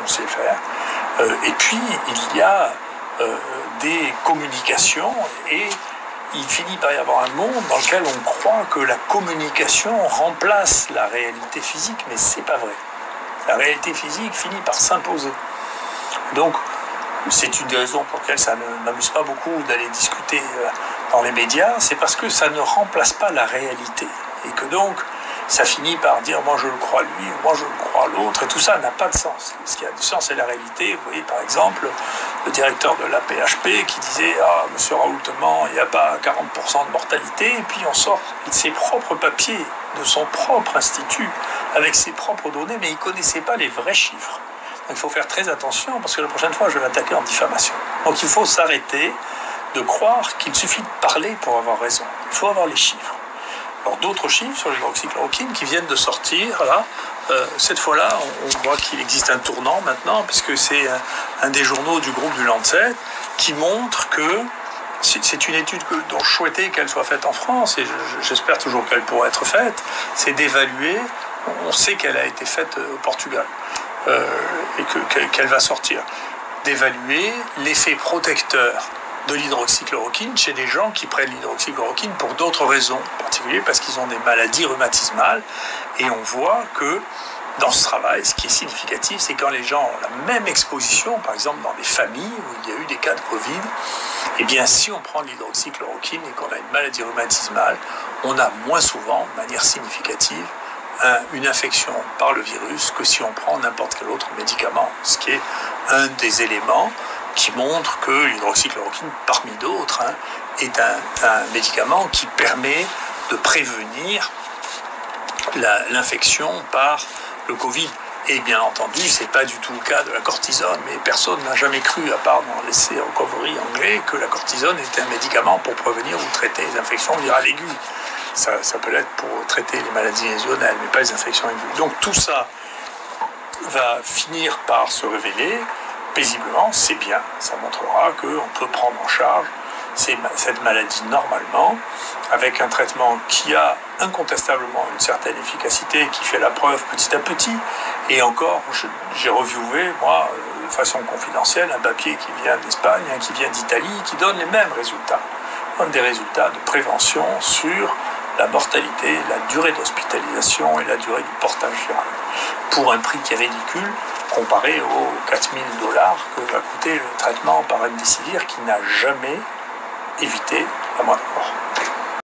on sait faire. Et puis, il y a des communications et il finit par y avoir un monde dans lequel on croit que la communication remplace la réalité physique, mais c'est pas vrai. La réalité physique finit par s'imposer. Donc, c'est une des raisons pour lesquelles ça ne m'amuse pas beaucoup d'aller discuter dans les médias, c'est parce que ça ne remplace pas la réalité. Et que donc, ça finit par dire moi je le crois lui, moi je le crois l'autre, et tout ça n'a pas de sens. Ce qui a du sens, c'est la réalité. Vous voyez par exemple le directeur de la PHP qui disait ah monsieur Raoultement, il n'y a pas 40% de mortalité, et puis on sort de ses propres papiers, de son propre institut, avec ses propres données, mais il ne connaissait pas les vrais chiffres. Donc il faut faire très attention, parce que la prochaine fois je vais l'attaquer en diffamation. Donc il faut s'arrêter de croire qu'il suffit de parler pour avoir raison. Il faut avoir les chiffres. Alors d'autres chiffres sur l'hydroxychloroquine qui viennent de sortir, là, cette fois-là, on voit qu'il existe un tournant maintenant, puisque c'est un des journaux du groupe du Lancet qui montre que c'est une étude dont je souhaitais qu'elle soit faite en France, et j'espère toujours qu'elle pourra être faite, c'est d'évaluer, on sait qu'elle a été faite au Portugal, et qu'elle va sortir, d'évaluer l'effet protecteur de l'hydroxychloroquine chez des gens qui prennent l'hydroxychloroquine pour d'autres raisons, en particulier parce qu'ils ont des maladies rhumatismales. Et on voit que dans ce travail, ce qui est significatif, c'est quand les gens ont la même exposition, par exemple dans des familles où il y a eu des cas de Covid, eh bien si on prend de l'hydroxychloroquine et qu'on a une maladie rhumatismale, on a moins souvent, de manière significative, une infection par le virus que si on prend n'importe quel autre médicament, ce qui est un des éléments qui montre que l'hydroxychloroquine, parmi d'autres, est un médicament qui permet de prévenir l'infection par le Covid. Et bien entendu, ce n'est pas du tout le cas de la cortisone, mais personne n'a jamais cru, à part dans l'essai recovery anglais, que la cortisone était un médicament pour prévenir ou traiter les infections virales aiguës. Ça peut l'être pour traiter les maladies lésionnelles, mais pas les infections aiguës. Donc tout ça va finir par se révéler paisiblement, c'est bien, ça montrera qu'on peut prendre en charge cette maladie normalement, avec un traitement qui a incontestablement une certaine efficacité, qui fait la preuve petit à petit. Et encore, j'ai reviewé, moi, de façon confidentielle, un papier qui vient d'Espagne, qui vient d'Italie, qui donne les mêmes résultats. Donne des résultats de prévention sur la mortalité, la durée d'hospitalisation et la durée du portage viral, pour un prix qui est ridicule, comparé aux 4 000 $ que va coûter le traitement par remdesivir qui n'a jamais évité la moindre mort.